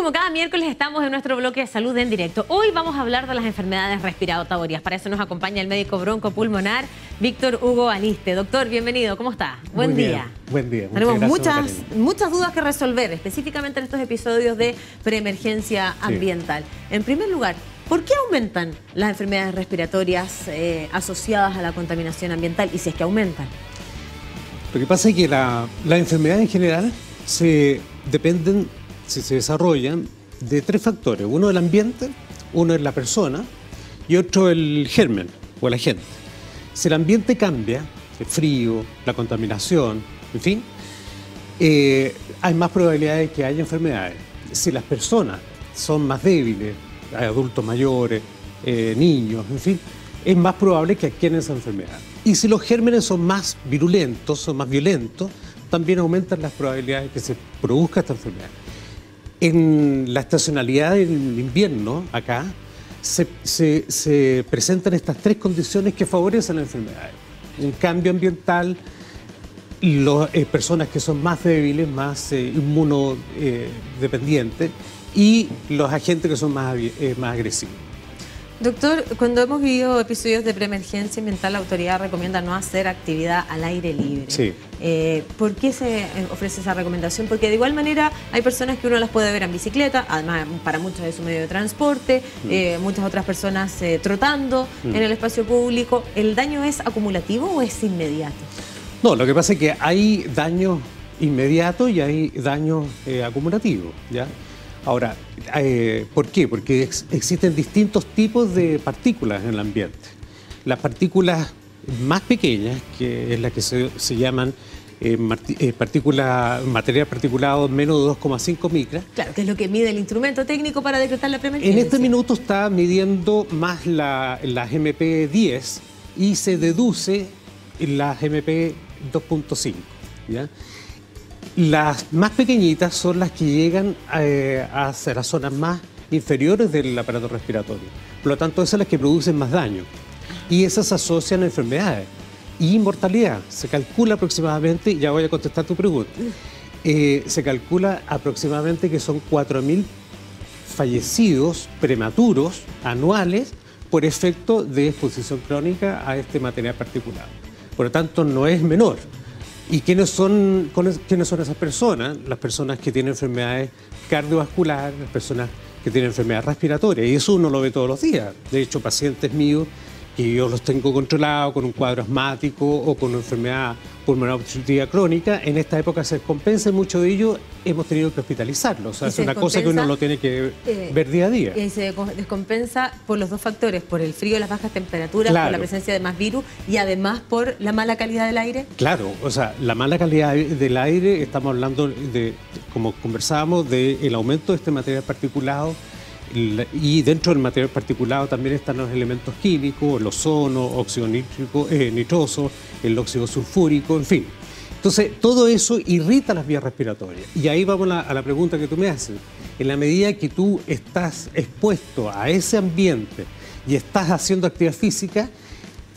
como cada miércoles estamos en nuestro bloque de salud en directo. Hoy vamos a hablar de las enfermedades respiratorias. Para eso nos acompaña el médico broncopulmonar Víctor Hugo Aliste. Doctor, bienvenido. ¿Cómo está? Buen día. Buen día. Tenemos muchas dudas que resolver, específicamente en estos episodios de preemergencia ambiental. En primer lugar, ¿por qué aumentan las enfermedades respiratorias asociadas a la contaminación ambiental? Y si es que aumentan. Lo que pasa es que las enfermedades en general se desarrollan de tres factores. Uno el ambiente, uno es la persona y otro el germen o el agente. Si el ambiente cambia, el frío, la contaminación, en fin, hay más probabilidades de que haya enfermedades. Si las personas son más débiles, hay adultos mayores, niños, en fin, es más probable que adquieran esa enfermedad. Y si los gérmenes son más virulentos, son más violentos, también aumentan las probabilidades de que se produzca esta enfermedad. En la estacionalidad del invierno, acá, se presentan estas tres condiciones que favorecen las enfermedades. Un cambio ambiental, personas que son más débiles, más inmunodependientes, y los agentes que son más agresivos. Doctor, cuando hemos vivido episodios de preemergencia ambiental, la autoridad recomienda no hacer actividad al aire libre. Sí. ¿Por qué se ofrece esa recomendación? Porque de igual manera hay personas que uno las puede ver en bicicleta, además para muchos es su medio de transporte, muchas otras personas trotando en el espacio público. ¿El daño es acumulativo o es inmediato? No, lo que pasa es que hay daños inmediatos y hay daños acumulativos, ¿ya? Ahora, ¿por qué? Porque existen distintos tipos de partículas en el ambiente. Las partículas más pequeñas, que es las que se llaman material particulado menos de 2,5 micras. Claro, que es lo que mide el instrumento técnico para decretar la preemergencia. En este minuto está midiendo más las MP10 y se deduce las MP 2,5, ¿ya? Las más pequeñitas son las que llegan hacia las zonas más inferiores del aparato respiratorio. Por lo tanto, esas son las que producen más daño. Y esas se asocian a enfermedades y mortalidad. Se calcula aproximadamente, ya voy a contestar tu pregunta, se calcula aproximadamente que son 4.000 fallecidos prematuros anuales por efecto de exposición crónica a este material particulado. Por lo tanto, no es menor. ¿Y quiénes son esas personas? Las personas que tienen enfermedades cardiovasculares, las personas que tienen enfermedades respiratorias. Y eso uno lo ve todos los días. De hecho, pacientes míos que yo los tengo controlados con un cuadro asmático o con una enfermedad pulmonar obstructiva crónica, en esta época se descompensa y muchos de ellos hemos tenido que hospitalizarlos. O sea, es una cosa que uno lo tiene que ver día a día. Y se descompensa por los dos factores, por el frío y las bajas temperaturas, claro, por la presencia de más virus y además por la mala calidad del aire. Claro, o sea, la mala calidad del aire, estamos hablando de, como conversábamos, del aumento de este material particulado. Y dentro del material particulado también están los elementos químicos, el ozono, óxido nitroso, el óxido sulfúrico, en fin. Entonces, todo eso irrita las vías respiratorias. Y ahí vamos a la pregunta que tú me haces. En la medida que tú estás expuesto a ese ambiente y estás haciendo actividad física,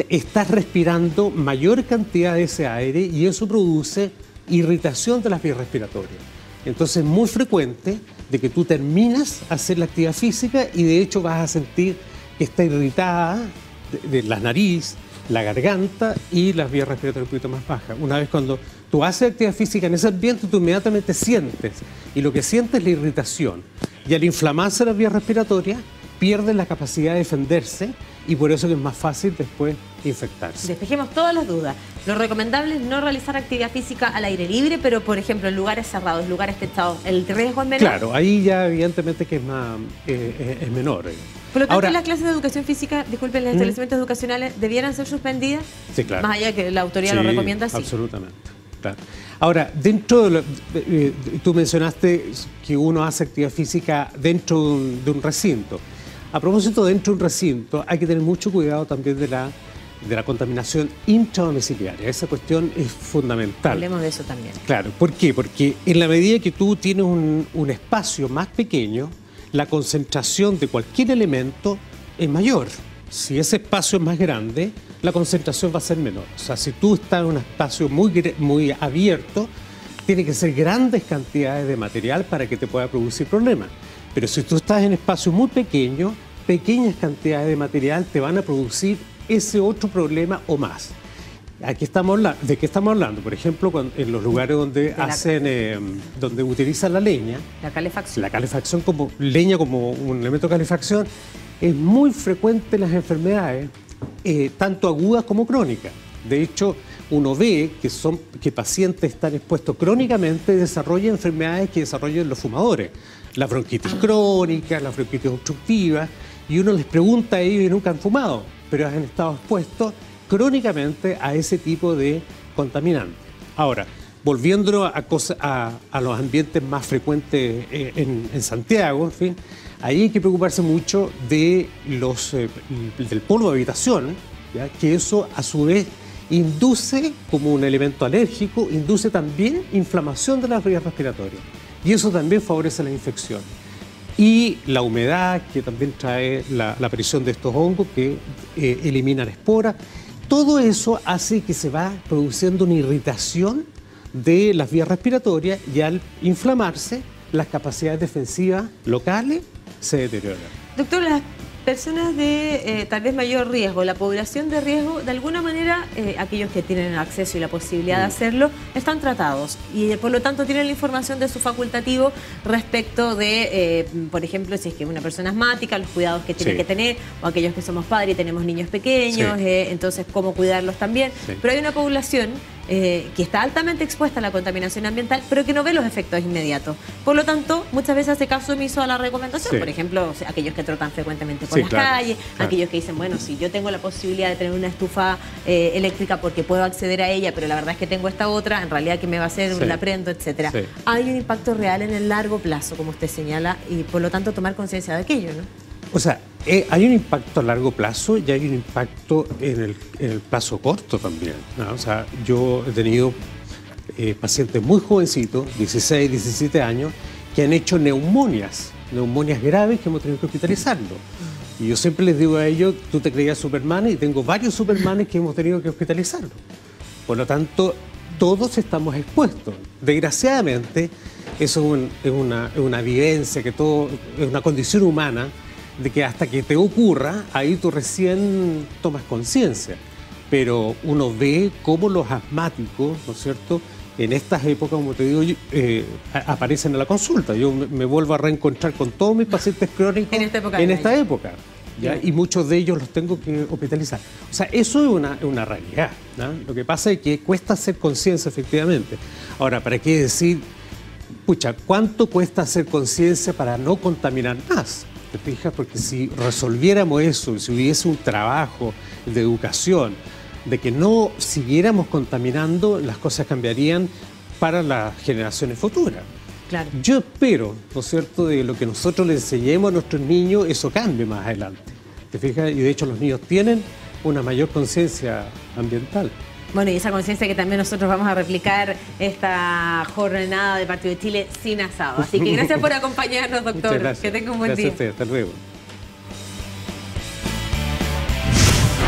estás respirando mayor cantidad de ese aire y eso produce irritación de las vías respiratorias. Entonces, es muy frecuente de que tú terminas a hacer la actividad física y de hecho vas a sentir que está irritada de la nariz, la garganta y las vías respiratorias un poquito más bajas. Una vez cuando tú haces actividad física en ese ambiente, tú inmediatamente sientes, y lo que sientes es la irritación. Y al inflamarse las vías respiratorias, pierden la capacidad de defenderse y por eso es más fácil después infectarse. Despejemos todas las dudas. Lo recomendable es no realizar actividad física al aire libre, pero por ejemplo en lugares cerrados, lugares techados, ¿el riesgo es menor? Claro, ahí ya evidentemente que es menor. Por lo tanto, las clases de educación física, disculpen, los establecimientos educacionales, ¿debieran ser suspendidas? Sí, claro. Más allá de que la autoridad lo recomienda, sí. Absolutamente, claro. Ahora, dentro de tú mencionaste que uno hace actividad física dentro de un recinto. A propósito, dentro de un recinto hay que tener mucho cuidado también de la contaminación intradomiciliaria. Esa cuestión es fundamental. Hablemos de eso también. Claro, ¿por qué? Porque en la medida que tú tienes un espacio más pequeño, la concentración de cualquier elemento es mayor. Si ese espacio es más grande, la concentración va a ser menor. O sea, si tú estás en un espacio muy abierto, tiene que ser grandes cantidades de material para que te pueda producir problemas. Pero si tú estás en espacios muy pequeños, pequeñas cantidades de material te van a producir ese otro problema o más. Aquí estamos ¿de qué estamos hablando? Por ejemplo, en los lugares donde donde utilizan la leña. La calefacción. La calefacción como leña, como un elemento de calefacción, es muy frecuente en las enfermedades, tanto agudas como crónicas. De hecho, uno ve que pacientes están expuestos crónicamente desarrollan enfermedades que desarrollan los fumadores. La bronquitis crónica, la bronquitis obstructiva, y uno les pregunta a ellos y nunca han fumado, pero han estado expuestos crónicamente a ese tipo de contaminantes. Ahora, volviéndonos a los ambientes más frecuentes en Santiago, en fin, ahí hay que preocuparse mucho del polvo de habitación, ¿ya? Que eso a su vez induce, como un elemento alérgico, induce también inflamación de las vías respiratorias. Y eso también favorece la infección. Y la humedad, que también trae la aparición de estos hongos que eliminan esporas. Todo eso hace que se va produciendo una irritación de las vías respiratorias y al inflamarse, las capacidades defensivas locales se deterioran. Doctor, las personas de tal vez mayor riesgo, la población de riesgo, de alguna manera aquellos que tienen acceso y la posibilidad de hacerlo, están tratados y por lo tanto tienen la información de su facultativo respecto de, por ejemplo, si es que una persona asmática, los cuidados que tiene que tener, o aquellos que somos padres y tenemos niños pequeños, entonces cómo cuidarlos también. Pero hay una población que está altamente expuesta a la contaminación ambiental, pero que no ve los efectos inmediatos. Por lo tanto, muchas veces hace caso omiso a la recomendación. Por ejemplo, aquellos que trotan frecuentemente por las calles, aquellos que dicen, bueno, si yo tengo la posibilidad de tener una estufa eléctrica porque puedo acceder a ella, pero la verdad es que tengo esta otra, en realidad que me va a hacer, la prendo, etcétera. Hay un impacto real en el largo plazo, como usted señala, y por lo tanto tomar conciencia de aquello, ¿no? O sea, hay un impacto a largo plazo y hay un impacto en el plazo corto también, ¿no? O sea, yo he tenido pacientes muy jovencitos, 16, 17 años, que han hecho neumonias graves que hemos tenido que hospitalizarlos. Y yo siempre les digo a ellos, tú te creías Superman y tengo varios Supermanes que hemos tenido que hospitalizarlos. Por lo tanto, todos estamos expuestos. Desgraciadamente, eso es una vivencia, que todo es una condición humana, de que hasta que te ocurra, ahí tú recién tomas conciencia. Pero uno ve cómo los asmáticos, ¿no es cierto?, en estas épocas, como te digo, aparecen en la consulta. Yo me vuelvo a reencontrar con todos mis pacientes crónicos en esta época. ¿Ya? Y muchos de ellos los tengo que hospitalizar. O sea, eso es una realidad, ¿no? Lo que pasa es que cuesta hacer conciencia, efectivamente. Ahora, ¿para qué decir, pucha, cuánto cuesta hacer conciencia para no contaminar más? ¿Te fijas? Porque si resolviéramos eso, si hubiese un trabajo de educación, de que no siguiéramos contaminando, las cosas cambiarían para las generaciones futuras. Claro. Yo espero, ¿no es cierto?, de lo que nosotros le enseñemos a nuestros niños, eso cambie más adelante. ¿Te fijas? Y de hecho los niños tienen una mayor conciencia ambiental. Bueno, y esa conciencia que también nosotros vamos a replicar esta jornada de Partido de Chile sin asado. Así que gracias por acompañarnos, doctor. Muchas gracias. Que tenga un buen día. Gracias a usted. Hasta luego.